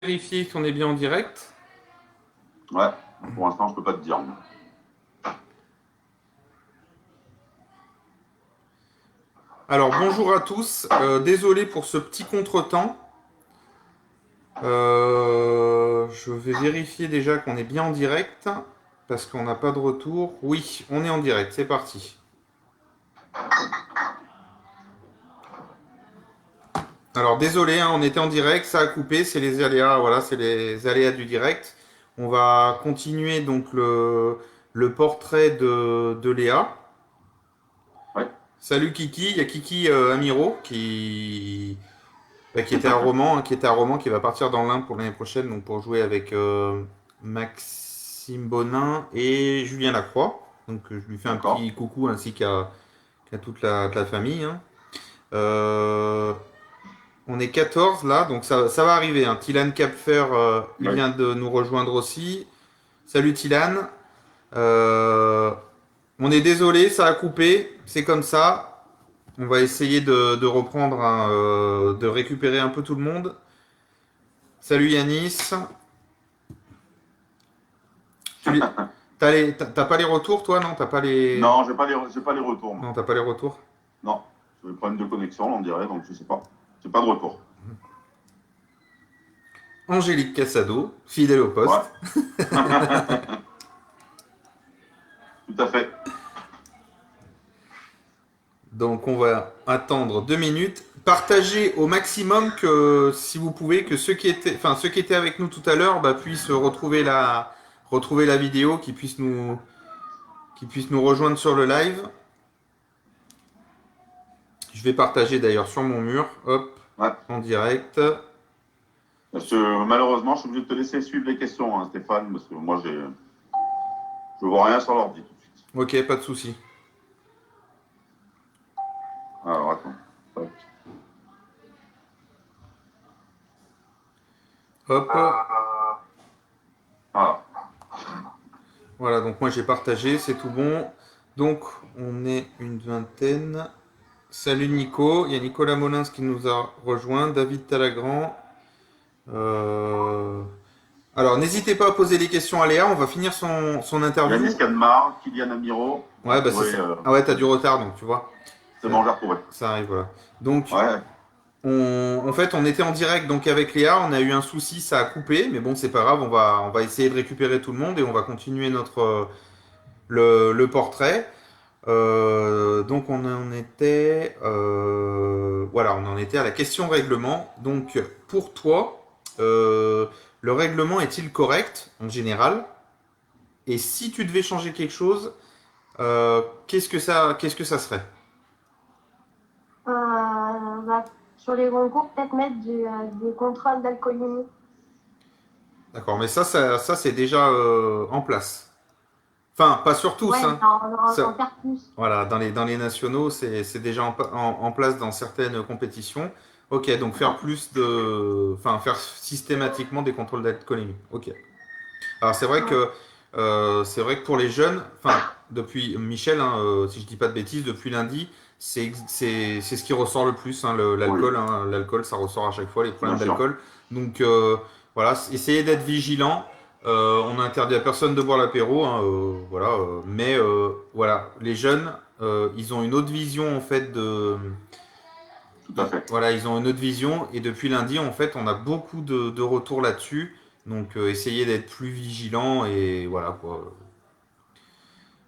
Vérifier qu'on est bien en direct. Ouais, pour l'instant, je peux pas te dire. Alors bonjour à tous, désolé pour ce petit contretemps. Je vais vérifier déjà qu'on est bien en direct, parce qu'on n'a pas de retour. Oui, on est en direct, c'est parti. Alors désolé, hein, on était en direct, ça a coupé, c'est les aléas, voilà, c'est les aléas du direct. On va continuer donc le portrait de Léa. Ouais. Salut Kiki, il y a Kiki Amiro qui était un roman, hein, qui était un roman qui va partir dans l'Ain pour l'année prochaine, donc pour jouer avec Maxime Bonin et Julien Lacroix. Donc je lui fais un D'accord. petit coucou ainsi qu'à toute la famille, hein. Euh, on est 14 là, donc ça va arriver, hein. Tilan Kapfer, il Ouais. vient de nous rejoindre aussi. Salut Tilan. Euh, on est désolé, ça a coupé, c'est comme ça. On va essayer de reprendre, hein, de récupérer un peu tout le monde. Salut Yanis. T'as pas les retours, toi, non? T'as pas les. Non, j'ai pas les retours, moi. Non, t'as pas les retours. Non, j'ai des problèmes de connexion, on dirait, donc je sais pas. J'ai pas de retour. Angélique Cassado, fidèle au Ouais, poste. tout à fait. Donc on va attendre 2 minutes. Partagez au maximum que, si vous pouvez, que ceux qui étaient avec nous tout à l'heure, bah, puissent retrouver la vidéo, qu'ils puissent nous rejoindre sur le live. Je vais partager d'ailleurs sur mon mur, hop, Ouais. en direct. Parce que malheureusement, je suis obligé de te laisser suivre les questions, hein, Stéphane, parce que moi, je vois rien sur l'ordi tout de suite. Ok, pas de souci. Alors, attends. Tac. Hop. Ah, Voilà, donc moi j'ai partagé, c'est tout bon. Donc on est une vingtaine. Salut Nico, il y a Nicolas Molins qui nous a rejoint, David Talagrand. Euh, Alors n'hésitez pas à poser des questions à Léa, on va finir son Yanis interview. Canmar, Kylian Amiro, j'ai Ouais, bah c'est retrouvé. ça. Ah ouais, t'as du retard donc tu vois. C'est Ça, bon, j'ai retrouvé. ça arrive, voilà. Donc Ouais, en fait on était en direct donc avec Léa, on a eu un souci, ça a coupé, mais bon c'est pas grave, on va essayer de récupérer tout le monde et on va continuer le portrait. Donc on en était, voilà, on en était à la question règlement. Donc pour toi, le règlement est-il correct en général? Et si tu devais changer quelque chose, qu'est-ce que ça serait? Bah, sur les concours, peut-être mettre des contrôles d'alcoolémie. D'accord, mais ça c'est déjà en place. Enfin, pas sur tous, Ouais, hein. mais en Ça, faire plus. voilà, dans les nationaux, c'est déjà en place dans certaines compétitions. Ok, donc faire plus de, enfin faire systématiquement des contrôles d'alcoolémie. Ok. Alors Ouais. c'est vrai que pour les jeunes, enfin depuis Michel, hein, si je dis pas de bêtises, depuis lundi, c'est ce qui ressort le plus, hein, oui, l'alcool. Hein, l'alcool, ça ressort à chaque fois les bien problèmes sûr. d'alcool. Donc voilà, essayez d'être vigilant. On n'interdit à personne de boire l'apéro, hein, voilà. Mais voilà, les jeunes, ils ont une autre vision en fait Tout à fait. voilà, ils ont une autre vision et depuis lundi, en fait, on a beaucoup de retours là-dessus. Donc, essayez d'être plus vigilant et voilà quoi.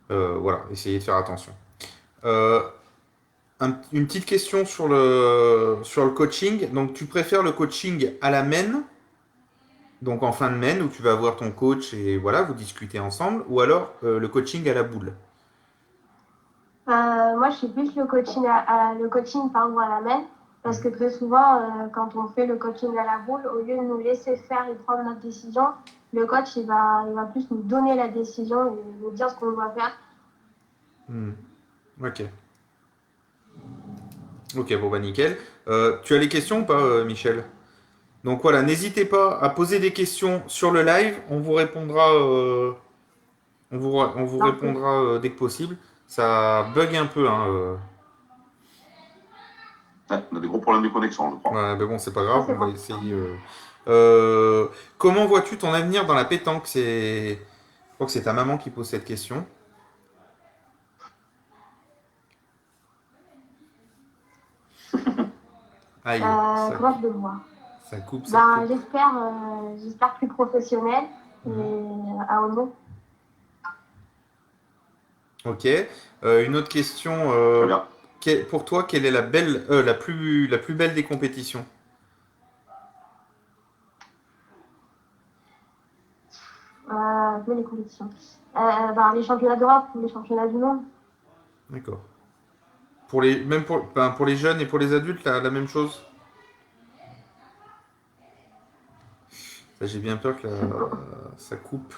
Voilà, essayez de faire attention. Euh, une petite question sur le coaching. Donc, tu préfères le coaching à la main, donc en fin de main, où tu vas voir ton coach et voilà, vous discutez ensemble, ou alors le coaching à la boule? Moi, je suis plus le coaching pardon, à la main, parce que très souvent, quand on fait le coaching à la boule, au lieu de nous laisser faire et prendre notre décision, le coach, il va plus nous donner la décision et nous dire ce qu'on doit faire. Hmm. Ok. Ok, bon bah nickel. Tu as les questions ou pas, Michel? Donc voilà, n'hésitez pas à poser des questions sur le live. On vous Alors que, répondra dès que possible. Ça bug un peu, hein. Ouais, on a des gros problèmes de connexion, je crois. Ouais, mais bon, c'est pas ah, grave. c'est On va bon. essayer. Comment vois-tu ton avenir dans la pétanque? Je crois que c'est ta maman qui pose cette question. Aïe, Comment je le vois? ça coupe, ça Ben, coupe. j'espère plus professionnel et Mhm. à haut niveau. Ok. Une autre question. Très bien. Pour toi, quelle est la plus belle des compétitions? Les compétitions. Ben, les championnats d'Europe ou les championnats du monde. D'accord. Même pour les jeunes et pour les adultes, la même chose? Ça, j'ai bien peur que ça coupe.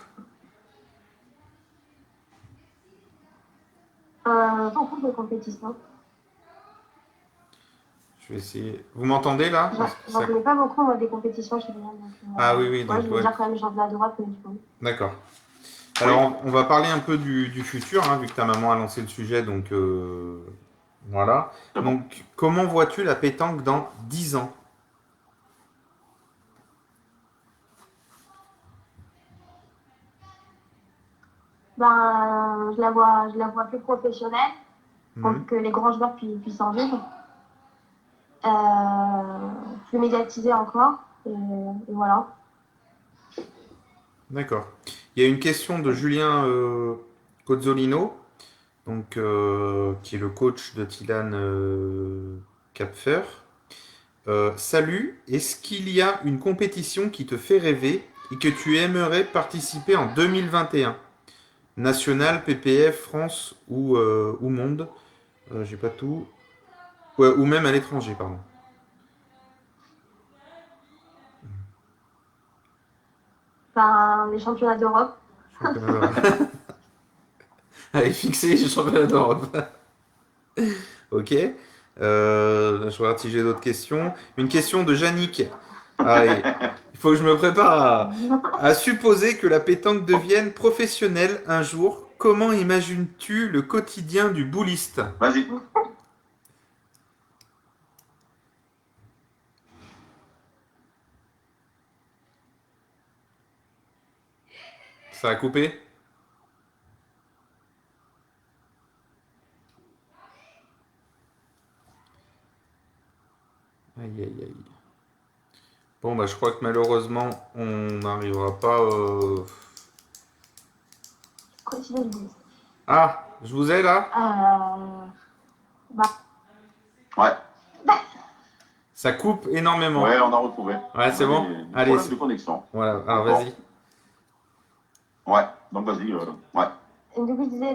Beaucoup de compétitions. Je vais essayer. Vous m'entendez là? J'en Parce que j'en ça... connais pas beaucoup, moi, des compétitions chez les gens. Donc, Ah oui, oui, ouais, donc je vais ouais. dire quand même les championnats d'Europe et du monde. D'accord. Alors, Oui. on va parler un peu du futur, hein, vu que ta maman a lancé le sujet, donc voilà. C'est bon. Donc, comment vois-tu la pétanque dans 10 ans? Ben, je la vois plus professionnelle Hmm. pour que les grands joueurs puissent en vivre. Plus médiatisée encore. Et voilà. D'accord. Il y a une question de Julien Cozzolino, donc, qui est le coach de Tilan Capfer. Salut, est-ce qu'il y a une compétition qui te fait rêver et que tu aimerais participer en 2021? National, PPF, France ou monde? J'ai pas tout. Ouais, ou même à l'étranger, pardon. Ben, les championnats d'Europe. Championnat d'Europe. Allez, fixé, j'ai championnat d'Europe. Ok. Je regarde si j'ai d'autres questions. Une question de Yannick. Allez, il faut que je me prépare à supposer que la pétanque devienne professionnelle un jour. Comment imagines-tu le quotidien du bouliste? Vas-y. Ça a coupé? Aïe, aïe, aïe. Bon, bah, je crois que malheureusement, on n'arrivera pas. Quotidien du Blues. Ah, je vous ai là? Ben, Ouais. Ça coupe énormément. Ouais, on a retrouvé. Ouais, On c'est a bon? des Allez, problèmes de connexion. voilà. Alors, D'accord. vas-y. Ouais. Donc vas-y. Ouais. et du coup, je disais,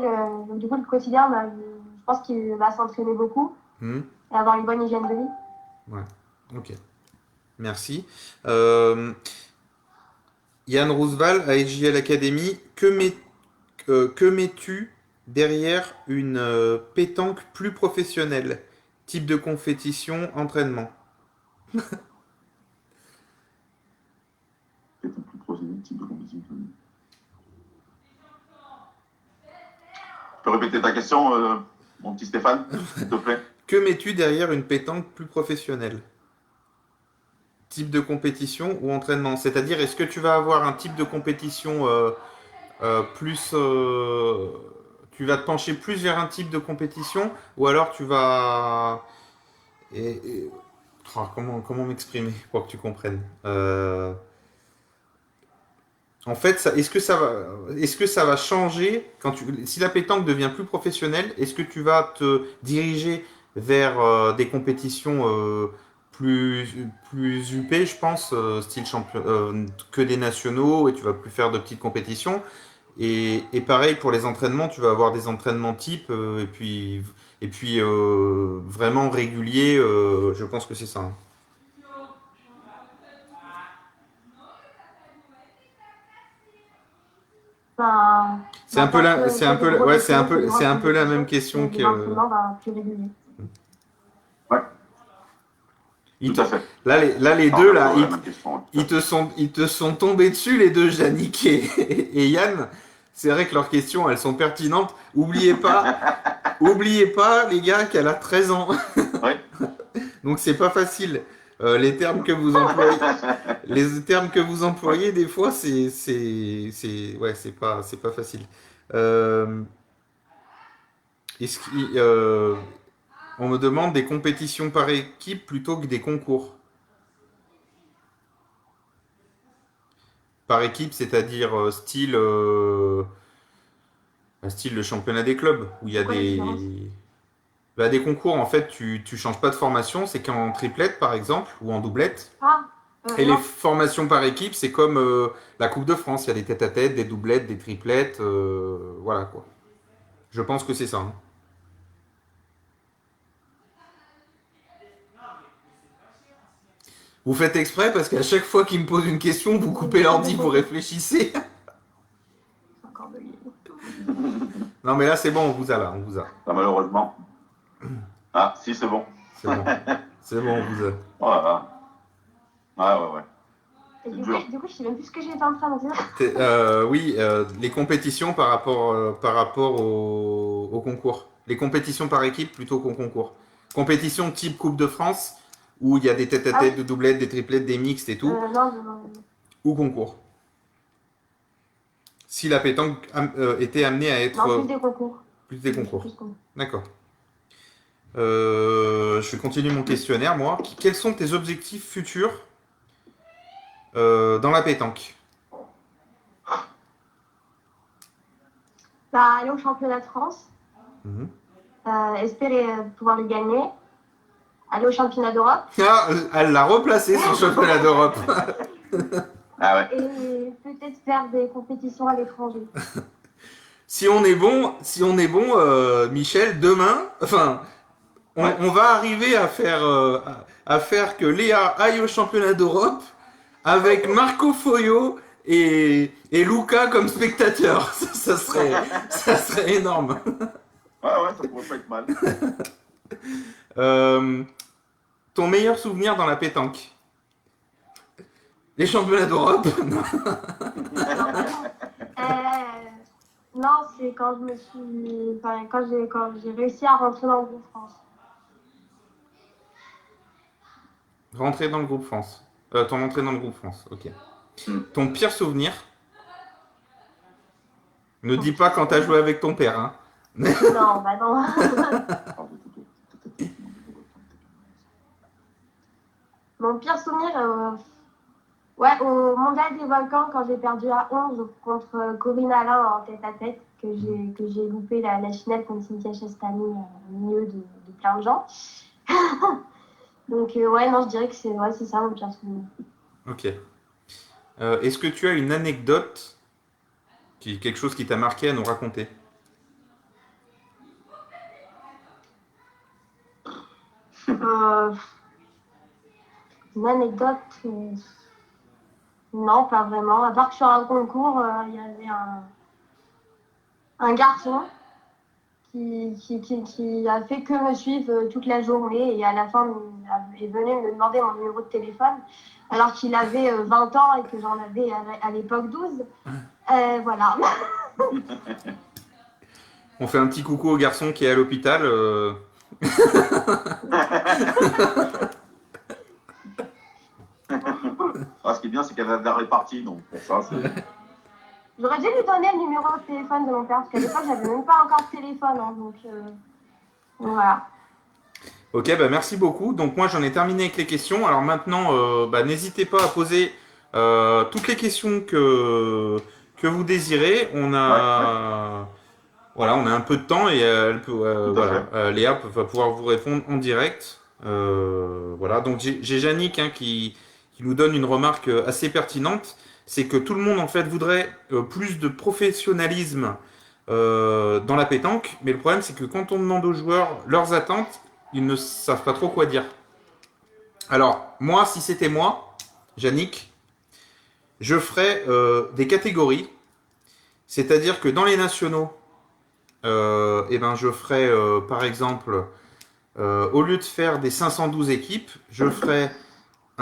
du coup, le quotidien, ben, je pense qu'il va s'entraîner beaucoup Hmm. et avoir une bonne hygiène de vie. Ouais, ok. Merci. Euh, Yann Roosevelt à HJL Academy, que mets-tu derrière une pétanque plus professionnelle? Type de compétition, entraînement. C'est plus professionnel, type de compétition. Tu peux répéter ta question, mon petit Stéphane, s'il te plaît? Que mets-tu derrière une pétanque plus professionnelle? Type de compétition ou entraînement? C'est-à-dire, est-ce que tu vas avoir un type de compétition plus... tu vas te pencher plus vers un type de compétition ou alors tu vas... Oh, comment m'exprimer pour que tu comprennes? En fait, est-ce que ça va changer si la pétanque devient plus professionnelle, est-ce que tu vas te diriger vers des compétitions plus UP, je pense, style champion, que des nationaux, et tu vas plus faire de petites compétitions. Et pareil pour les entraînements, tu vas avoir des entraînements type et puis vraiment réguliers. Je pense que c'est ça, hein. Ben, C'est un peu qu'il y a des gros ouais, c'est un nationaux, qu'il y a peu, des c'est grosses un peu la même compétitions question et des que. entraînements ben, plus réguliers. Ouais, Ils tout te- à fait. là, les Alors, on deux, a là, posé la même question. Tout à fait. ils te sont tombés dessus, les deux, Yannick et Yann. C'est vrai que leurs questions, elles sont pertinentes. Oubliez pas, les gars, qu'elle a 13 ans. Ouais, Donc, c'est pas facile. les termes que vous employez, les termes que vous employez, des fois, ouais, c'est pas facile. Euh, on me demande des compétitions par équipe plutôt que des concours. Par équipe, c'est-à-dire style le championnat des clubs, où il y a C'est quoi la différence? des concours, en fait, tu changes pas de formation, c'est qu'en triplette, par exemple, ou en doublette. Ah, Et les non. formations par équipe, c'est comme la Coupe de France, il y a des tête-à-tête, des doublettes, des triplettes, voilà quoi. Je pense que c'est ça, hein. Vous faites exprès parce qu'à chaque fois qu'il me pose une question, vous coupez l'ordi, vous réfléchissez. C'est encore de lui. Non mais là c'est bon, on vous a là, on vous a. Ah, malheureusement. Ah, si, c'est bon. C'est bon. C'est bon, on vous a. Oh là là. Ouais. Et C'est du dur. coup, je sais même plus ce que j'étais en train de dire. Oui, les compétitions par rapport au concours. Les compétitions par équipe plutôt qu'au concours. Compétition type Coupe de France, où il y a des Ah tête-à-tête, oui, des doublettes, des triplettes, des mixtes et tout, non. ou concours. Si la pétanque était amenée à être Non, plus des concours. plus des Je fais concours. plus concours. D'accord. Je continue mon questionnaire, moi. Quels sont tes objectifs futurs dans la pétanque? Bah, aller au championnat de France, Mhm. espérer pouvoir le gagner, aller au championnat d'Europe Ah, elle l'a replacé son championnat d'Europe. Ah ouais. et peut-être faire des compétitions à l'étranger. Si on est bon, Michel, demain, enfin, Ouais. on va arriver à faire que Léa aille au championnat d'Europe avec Marco Foio et Luca comme spectateur. Ça serait énorme. Ouais, ça pourrait pas être mal. Euh, ton meilleur souvenir dans la pétanque? Les championnats d'Europe? Non. Non, non, c'est quand je me suis, enfin, quand j'ai réussi à rentrer dans le groupe France. Rentrer dans le groupe France. Ton entrée dans le groupe France, ok. Hmm. Ton pire souvenir? Ne Mon dis pas pire quand t'as joué souvenir. avec ton père, hein. Non, bah non. Mon pire souvenir, ouais, au Mondial des Volcans, quand j'ai perdu à 11 contre Corinne Alain en tête-à-tête, que j'ai loupé la finale contre Cynthia Chastani au milieu de plein de gens. Donc, ouais, non, je dirais que c'est ça mon pire souvenir. Ok. Est-ce que tu as une anecdote, quelque chose qui t'a marqué à nous raconter? Euh, une anecdote, non, pas vraiment. À part que sur un concours, il y avait un garçon qui a fait que me suivre toute la journée et à la fin est venu me demander mon numéro de téléphone alors qu'il avait 20 ans et que j'en avais à l'époque 12. Voilà. On fait un petit coucou au garçon qui est à l'hôpital. Ah, ce qui est bien, c'est qu'elle a de la répartie, donc pour ça, c'est. J'aurais dû lui donner le numéro de téléphone de mon père parce qu'à l'époque, j'avais même pas encore de téléphone. Hein, donc voilà. Ok, bah merci beaucoup. Donc moi j'en ai terminé avec les questions. Alors maintenant, n'hésitez pas à poser toutes les questions que vous désirez. Ouais. Voilà, on a un peu de temps et Tout à voilà, fait. Léa va pouvoir vous répondre en direct. Voilà, donc j'ai Yannick, hein, qui nous donne une remarque assez pertinente. C'est que tout le monde en fait voudrait plus de professionnalisme dans la pétanque, mais le problème c'est que quand on demande aux joueurs leurs attentes, ils ne savent pas trop quoi dire. Alors moi, si c'était moi, Yannick, je ferais des catégories, c'est-à-dire que dans les nationaux, je ferais par exemple, au lieu de faire des 512 équipes, je ferais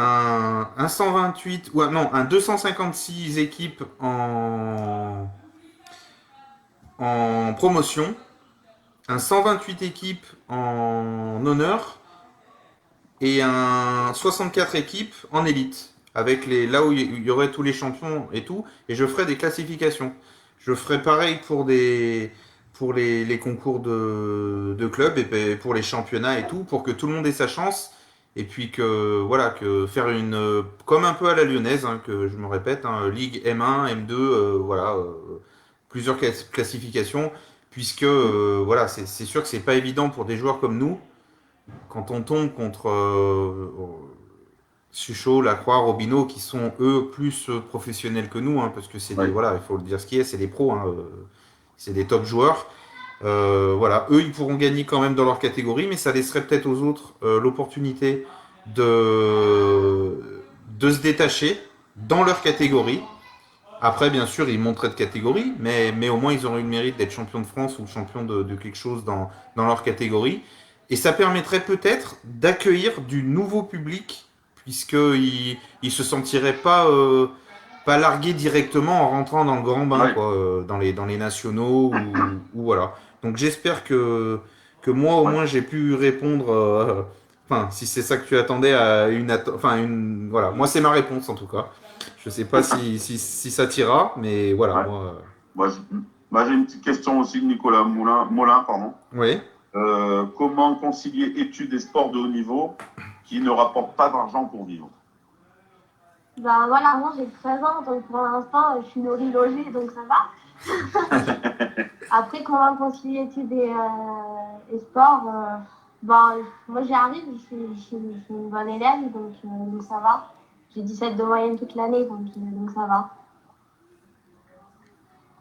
un 128 ou non, un 256 équipes en promotion, un 128 équipes en honneur et un 64 équipes en élite, avec là où il y aurait tous les champions et tout, et je ferai des classifications. Je ferai pareil pour les concours de clubs et ben, pour les championnats et tout, pour que tout le monde ait sa chance. Et puis que voilà, que faire une comme un peu à la lyonnaise, hein, que je me répète, hein, Ligue M1, M2, voilà, plusieurs classifications, puisque voilà, c'est sûr que c'est pas évident pour des joueurs comme nous quand on tombe contre Suchot, Lacroix, Robineau, qui sont eux plus professionnels que nous, hein, parce que c'est des, Oui. voilà, il faut le dire ce qui est, c'est des pros, hein, c'est des top joueurs. Voilà, eux, ils pourront gagner quand même dans leur catégorie, mais ça laisserait peut-être aux autres l'opportunité de se détacher dans leur catégorie. Après, bien sûr, ils monteraient de catégorie, mais au moins, ils auraient eu le mérite d'être champion de France ou champion de quelque chose dans leur catégorie. Et ça permettrait peut-être d'accueillir du nouveau public, puisqu'ils ne se sentiraient pas largués directement en rentrant dans le grand bain, Oui. quoi, dans les nationaux, ou voilà. Donc j'espère que moi, au Ouais. moins, j'ai pu répondre, enfin, si c'est ça que tu attendais, à voilà, moi, c'est ma réponse en tout cas. Je sais pas si ça t'ira, mais voilà, Ouais. moi. Moi, j'ai une petite question aussi de Nicolas Molin, pardon. Oui. Comment concilier études et sports de haut niveau qui ne rapportent pas d'argent pour vivre? Ben voilà, moi j'ai 13 ans, donc pour l'instant, je suis nourrie, logée, donc ça va. Après, comment concilier études et sport ben, moi j'y arrive, je suis une bonne élève, donc ça va. J'ai 17 de moyenne toute l'année, donc ça va.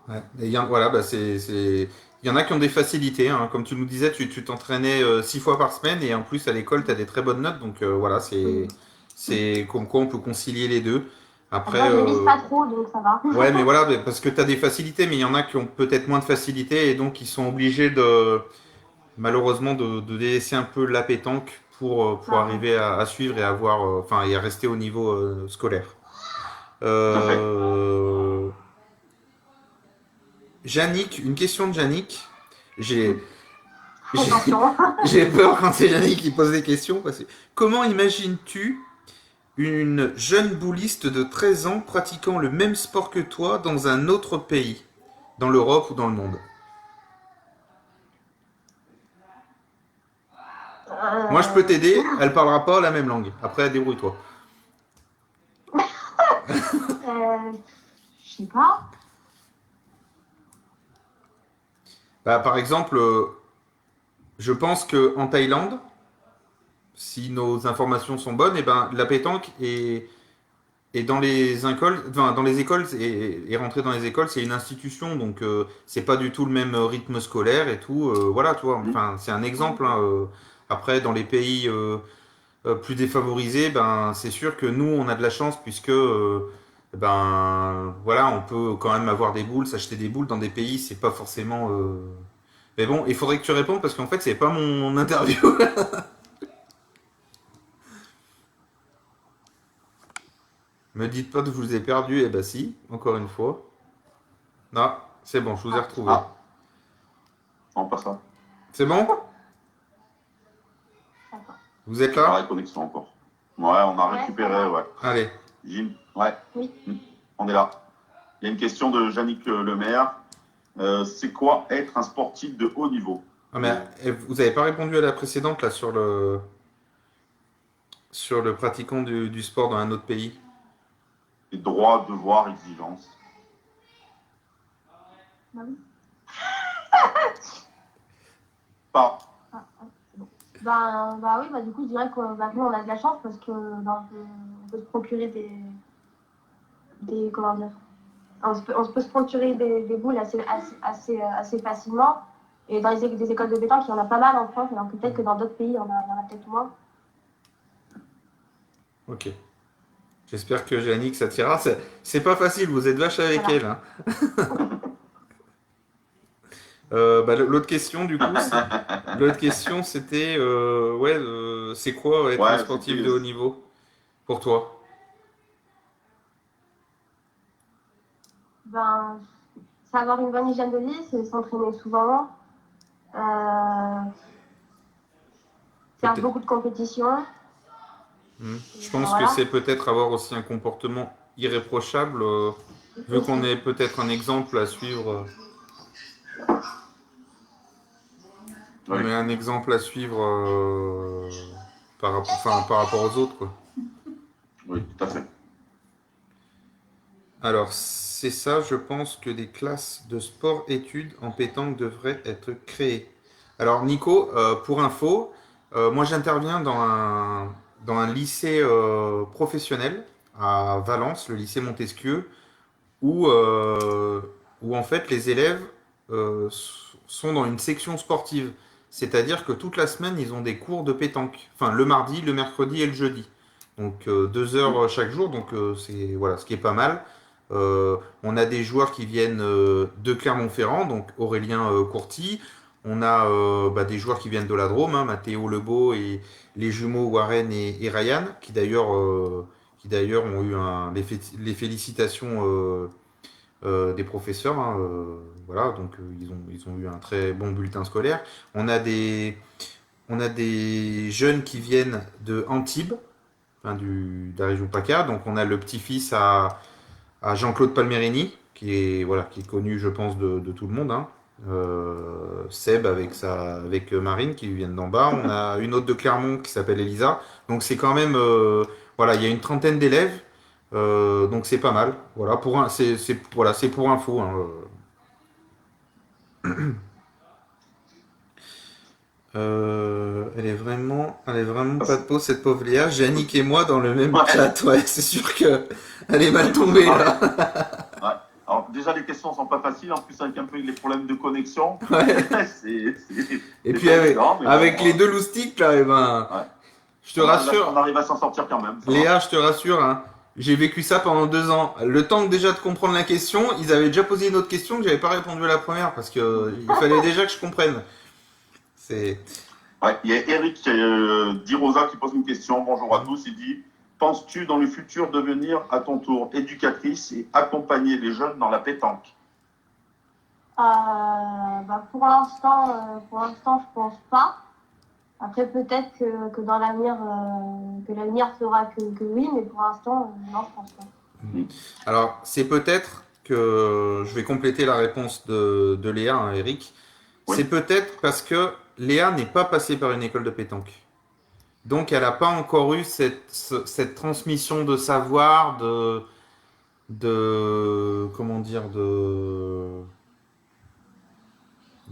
Ouais. Et voilà, bah il y en a qui ont des facilités, hein. Comme tu nous disais, tu t'entraînais 6 fois par semaine et en plus à l'école, tu as des très bonnes notes. Donc voilà, Mm. c'est comme quoi on peut concilier les deux. Après, Moi, je mise pas trop, donc ça va. ouais, mais voilà, mais parce que tu as des facilités, mais il y en a qui ont peut-être moins de facilités et donc ils sont obligés malheureusement, de délaisser un peu la pétanque pour Ben, arriver à suivre et à avoir, enfin, et à rester au niveau scolaire. Tout à fait. Euh, Yannick, une question de Yannick. J'ai j'ai attention. j'ai peur quand c'est Yannick qui pose des questions. Comment imagines-tu une jeune bouliste de 13 ans pratiquant le même sport que toi dans un autre pays, dans l'Europe ou dans le monde? Moi, je peux Euh, t'aider. Elle parlera pas la même langue. Après, débrouille-toi. je sais pas. Bah, par exemple, je pense que en Thaïlande, si nos informations sont bonnes, et ben la pétanque est dans les écoles, enfin, dans les écoles et rentrer dans les écoles, c'est une institution, donc c'est pas du tout le même rythme scolaire et tout. Voilà, tu vois. Mm. Enfin, c'est un exemple, hein. Après, dans les pays plus défavorisés, ben c'est sûr que nous, on a de la chance puisque ben voilà, on peut quand même avoir des boules, s'acheter des boules dans des pays, c'est pas forcément. Mais bon, il faudrait que tu répondes parce qu'en fait, c'est pas mon interview. Me dites pas que je vous ai perdu, eh ben si, encore une fois. Non, c'est bon, je vous ai Ah, retrouvé. Ah, on passe ça. C'est bon? d'accord. Vous êtes Pareil, là? connexion encore. Ouais, on a Ouais, ça récupéré, va. ouais. Allez. Jim, ouais, Oui. on est là. Il y a une question de Yannick Lemaire. C'est quoi être un sportif de haut niveau? Ah, mais vous avez pas répondu à la précédente là sur le pratiquant du sport dans un autre pays. Les droits, devoirs, exigences. Bah oui. Pas. C'est bon. Bah oui, bah du coup, je dirais que bah, nous, on a de la chance parce que bah, on peut se procurer comment dire, on peut se procurer des boules assez facilement. Et dans des écoles de pétanque, il y en a pas mal en France, alors que peut-être que dans d'autres pays, il y en a peut-être moins. Ok. J'espère que Yannick ça t'ira. C'est pas facile, vous êtes vache avec Voilà. elle, hein. Bah, l'autre question du coup, l'autre question c'était ouais, c'est quoi être un Ouais, sportif c'était. de haut niveau pour toi? Ben, c'est avoir une bonne hygiène de vie, c'est s'entraîner souvent, euh, faire Peut-être. beaucoup de compétitions. Je pense que Voilà. c'est peut-être avoir aussi un comportement irréprochable, vu qu'on est peut-être un exemple à suivre. Oui, On est un exemple à suivre par rapport aux autres, quoi. oui, tout à fait. Alors, c'est ça, je pense que des classes de sport-études en pétanque devraient être créées. Alors, Nico, pour info, moi j'interviens dans un lycée professionnel à Valence, le lycée Montesquieu, où, où en fait les élèves sont dans une section sportive. C'est-à-dire que toute la semaine, ils ont des cours de pétanque. Enfin, le mardi, le mercredi et le jeudi. Donc 2 heures chaque jour, donc c'est voilà, ce qui est pas mal. On a des joueurs qui viennent de Clermont-Ferrand, donc Aurélien Courty. On a des joueurs qui viennent de la Drôme, hein, Mathéo Lebeau et les jumeaux Warren et Ryan, qui d'ailleurs ont eu les félicitations des professeurs. Hein, voilà, donc ils ont eu un très bon bulletin scolaire. On a on a des jeunes qui viennent de Antibes, enfin, de la région PACA. Donc on a le petit-fils à Jean-Claude Palmerini, qui est connu, je pense, de tout le monde. Hein. Seb avec Marine qui viennent d'en bas. On a une autre de Clermont qui s'appelle Elisa. Donc c'est quand même, voilà, il y a une trentaine d'élèves. Donc c'est pas mal. Voilà, voilà, c'est pour info. Hein. Elle est vraiment pas de peau, cette pauvre Léa. Yannick et moi dans le même Ouais. chat. Ouais, c'est sûr que elle est mal tombée là. Ouais. Alors, déjà, les questions sont pas faciles. En plus, avec un peu les problèmes de connexion, Ouais. Et c'est puis pas avec, évident, mais avec bon, les deux loustiques là, eh ben, ouais. je te rassure, On arrive à s'en sortir quand même. Ça va. Léa, je te rassure, hein, j'ai vécu ça pendant 2 ans. Le temps déjà de comprendre la question, ils avaient déjà posé une autre question que j'avais pas répondu à la première parce que il fallait déjà que je comprenne. C'est Ouais. Il y a Eric Di Rosa qui pose une question. Bonjour à tous. Il dit: penses-tu dans le futur devenir à ton tour éducatrice et accompagner les jeunes dans la pétanque? Pour l'instant, je pense pas. Après, peut-être que dans l'avenir, que l'avenir fera que oui, mais pour l'instant, non, je pense pas. Alors, c'est peut-être que je vais compléter la réponse de Léa, hein, Eric. Oui. C'est peut-être parce que Léa n'est pas passée par une école de pétanque. Donc, elle n'a pas encore eu cette transmission de savoir, comment dire, de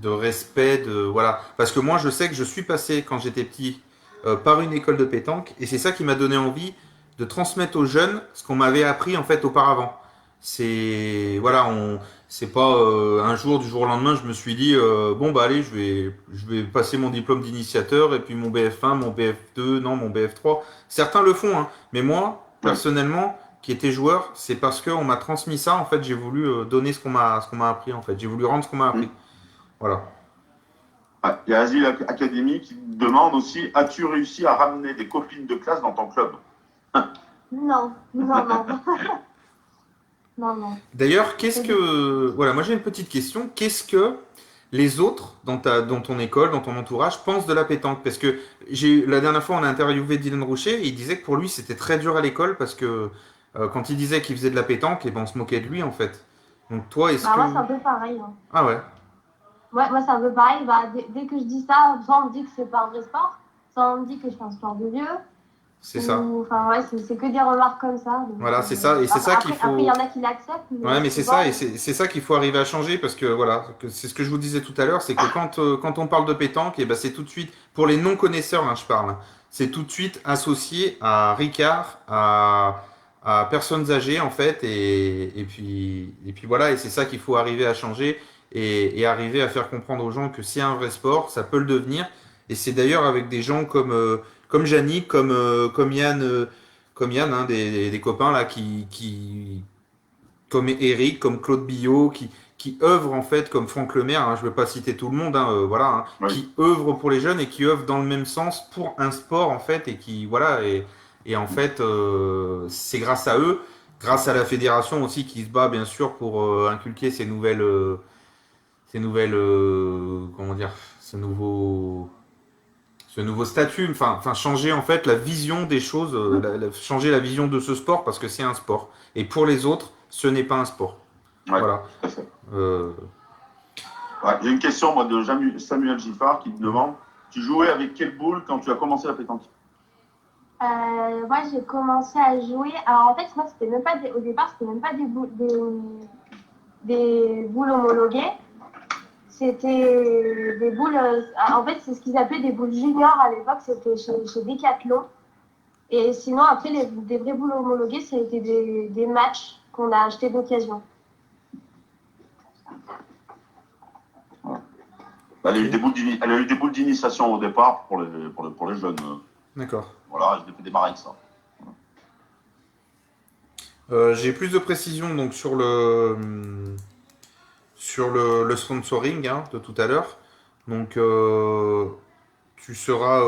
respect, voilà. Parce que moi, je sais que je suis passé quand j'étais petit par une école de pétanque, et c'est ça qui m'a donné envie de transmettre aux jeunes ce qu'on m'avait appris en fait auparavant. C'est voilà, c'est pas un jour du jour au lendemain, je me suis dit bon bah allez, je vais passer mon diplôme d'initiateur et puis mon BF1, mon BF2, non mon BF3. Certains le font, hein, mais moi Ouais. personnellement, qui était joueur, c'est parce qu'on m'a transmis ça. En fait, j'ai voulu donner ce qu'on m'a appris. En fait, j'ai voulu rendre ce qu'on m'a appris. Voilà. Ouais. Il y a Asile Academy qui demande aussi: as-tu réussi à ramener des copines de classe dans ton club? Non, non, non. Non, non. D'ailleurs, qu'est-ce que... Voilà, moi j'ai une petite question. Qu'est-ce que les autres dans ton école, dans ton entourage, pensent de la pétanque? Parce que la dernière fois, on a interviewé Dylan Rocher et il disait que pour lui, c'était très dur à l'école parce que quand il disait qu'il faisait de la pétanque, et ben, on se moquait de lui en fait. Donc toi, est-ce Bah, que... moi, c'est un peu pareil. Hein. Ah ouais, Ouais, moi, c'est un peu pareil. Bah, dès que je dis ça, soit on me dit que c'est pas un vrai sport, soit on me dit que je fais un sport de vieux. c'est ça. Enfin, ouais, c'est que des remarques comme ça. Donc, Voilà, c'est ça. Et c'est ça qu'il après, il faut... y en a qui l'acceptent. Ouais, mais c'est souvent, ça, et c'est ça qu'il faut arriver à changer parce que voilà, c'est ce que je vous disais tout à l'heure, c'est que quand on parle de pétanque, et ben c'est tout de suite, pour les non-connaisseurs, hein, je parle, c'est tout de suite associé à Ricard, à personnes âgées en fait, et puis voilà, et c'est ça qu'il faut arriver à changer et arriver à faire comprendre aux gens que c'est un vrai sport, ça peut le devenir, et c'est d'ailleurs avec des gens comme Yannick, comme Yann, hein, des copains là comme Eric, comme Claude Billot, qui œuvrent en fait, comme Franck Lemaire, hein, je ne veux pas citer tout le monde, hein, voilà, hein, Oui. qui œuvrent pour les jeunes et qui œuvrent dans le même sens pour un sport en fait, et qui, voilà, et en fait, c'est grâce à eux, grâce à la fédération aussi qui se bat bien sûr pour inculquer comment dire, ce nouveau statut, enfin changer en fait la vision des choses, changer la vision de ce sport parce que c'est un sport. Et pour les autres, ce n'est pas un sport. Ouais, Voilà. tout à fait. Euh, Ouais, j'ai une question moi, de Samuel Giffard qui me demande tu jouais avec quelle boule quand tu as commencé la pétanque? Moi, j'ai commencé à jouer. Alors, en fait, moi, c'était même pas au départ, c'était même pas des boules homologuées. C'était des boules. En fait, c'est ce qu'ils appelaient des boules juniors à l'époque. C'était chez Decathlon. Et sinon, après, des vraies boules homologuées, ça a été des matchs qu'on a achetés d'occasion. Elle a eu des boules d'initiation au départ pour les jeunes. D'accord. Voilà, je l'ai fait démarrer avec ça. J'ai plus de précision donc sur le sponsoring hein, de tout à l'heure. Donc tu seras,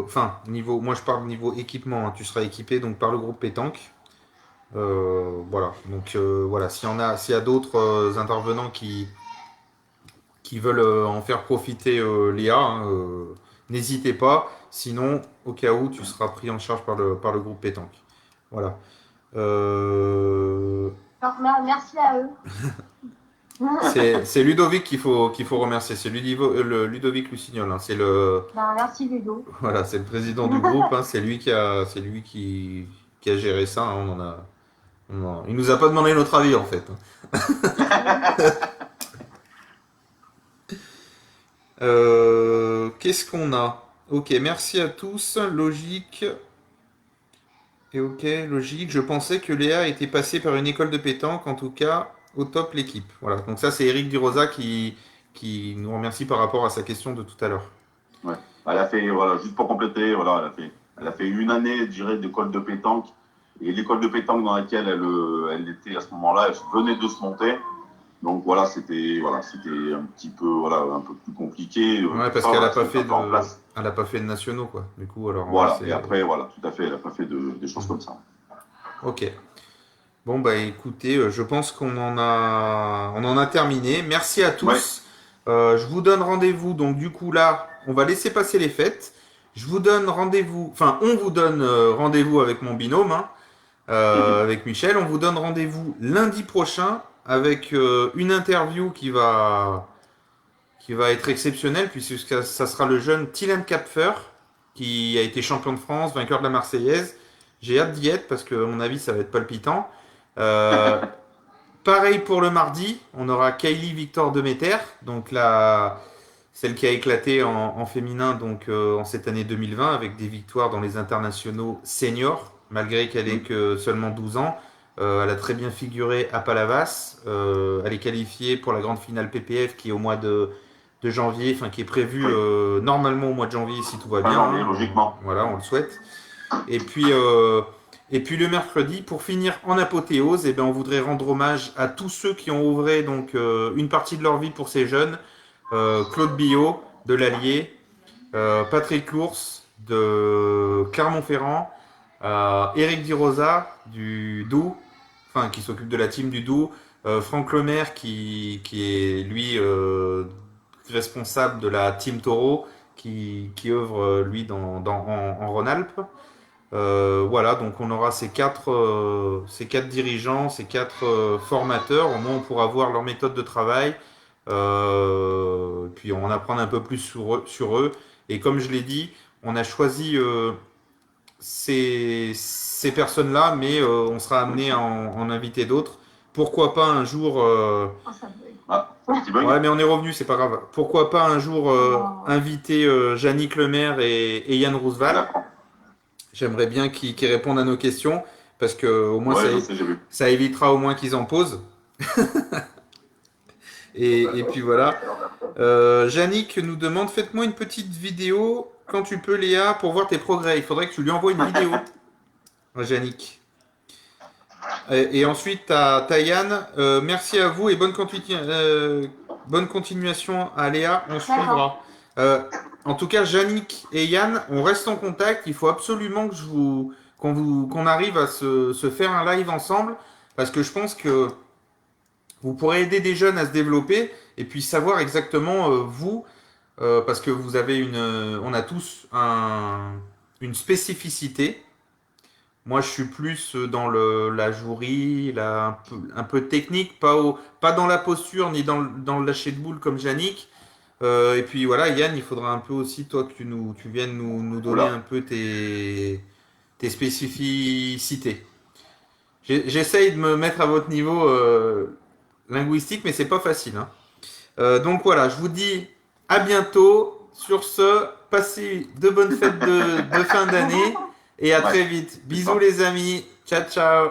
enfin niveau, moi je parle niveau équipement. Hein, tu seras équipé donc par le groupe pétanque. Voilà. Donc voilà, s'il y a d'autres intervenants qui veulent en faire profiter Léa, hein, n'hésitez pas. Sinon, au cas où, tu seras pris en charge par le groupe pétanque. Voilà. Alors, merci à eux. C'est Ludovic qu'il faut remercier. C'est Ludovic Lucignol. Hein. Merci Ludo. Voilà, c'est le président du groupe. Hein. C'est lui qui a géré ça. Hein. Il nous a pas demandé notre avis en fait. Qu'est-ce qu'on a? Ok, merci à tous. Logique. Et ok, logique. Je pensais que Léa était passée par une école de pétanque. En tout cas, au top l'équipe. Voilà. Donc ça, c'est Eric Durosa qui nous remercie par rapport à sa question de tout à l'heure. Ouais. Elle a fait, voilà, juste pour compléter, voilà, elle a fait une année, je dirais, d'école de pétanque. Et l'école de pétanque dans laquelle elle était à ce moment-là, elle venait de se monter. Donc voilà, c'était un petit peu, voilà, un peu plus compliqué. Ouais, parce qu'elle n'a pas fait elle a pas fait de nationaux, quoi. Du coup, alors. Voilà. Et après, voilà, tout à fait, elle n'a pas fait des choses comme ça. Ok. Bon, bah écoutez, je pense qu'on en a terminé. Merci à tous. Ouais. Je vous donne rendez-vous. Donc, du coup, là, on va laisser passer les fêtes. Je vous donne rendez-vous. Enfin, on vous donne rendez-vous avec mon binôme, hein, avec Michel. On vous donne rendez-vous lundi prochain avec une interview qui va être exceptionnelle, puisque ça sera le jeune Tilan Kapfer, qui a été champion de France, vainqueur de la Marseillaise. J'ai hâte d'y être parce que, à mon avis, ça va être palpitant. Pareil pour le mardi, on aura Kylie Victor Demeter, donc celle qui a éclaté en féminin donc en cette année 2020 avec des victoires dans les internationaux seniors, malgré qu'elle ait que seulement 12 ans. Elle a très bien figuré à Palavas. Elle est qualifiée pour la grande finale PPF qui est au mois de janvier, enfin qui est prévue normalement au mois de janvier si tout va bien. Janvier, logiquement. Voilà, on le souhaite. Et puis le mercredi, pour finir en apothéose, on voudrait rendre hommage à tous ceux qui ont œuvré donc une partie de leur vie pour ces jeunes. Claude Billot de l'Allier, Patrick Lours de Clermont-Ferrand, Eric Di Rosa du Doubs, enfin qui s'occupe de la team du Doubs, Franck Lemaire qui est lui responsable de la team Taureau qui œuvre lui en Rhône-Alpes. Voilà, donc on aura ces quatre dirigeants, ces quatre formateurs. Au moins, on pourra voir leur méthode de travail. Puis on en apprendre un peu plus sur eux. Et comme je l'ai dit, on a choisi ces personnes-là, mais on sera amené à en inviter d'autres. Pourquoi pas un jour... Ouais, mais on est revenu, c'est pas grave. Pourquoi pas un jour inviter Yannick Lemaire et Yann Roosevelt. J'aimerais bien qu'ils répondent à nos questions, parce que au moins ça évitera au moins qu'ils en posent. et puis voilà. Yannick nous demande, faites-moi une petite vidéo quand tu peux, Léa, pour voir tes progrès. Il faudrait que tu lui envoies une vidéo. Yannick. Et ensuite, t'as Yann. Merci à vous et bonne continuation à Léa. On suivra. En tout cas, Yannick et Yann, on reste en contact. Il faut absolument qu'on arrive à se faire un live ensemble, parce que je pense que vous pourrez aider des jeunes à se développer et puis savoir exactement, vous, parce que vous avez on a tous une spécificité. Moi, je suis plus dans la jouerie, un peu technique, pas dans la posture ni dans le lâcher de boule comme Yannick. Et puis voilà, Yann, il faudra un peu aussi, toi, que tu viennes nous donner Oula. un peu tes spécificités. J'essaye de me mettre à votre niveau linguistique, mais c'est pas facile, hein. Donc voilà, je vous dis à bientôt. Sur ce, passez de bonnes fêtes de fin d'année et à Ouais, très vite. c'est Bisous ça. les amis. Ciao, ciao.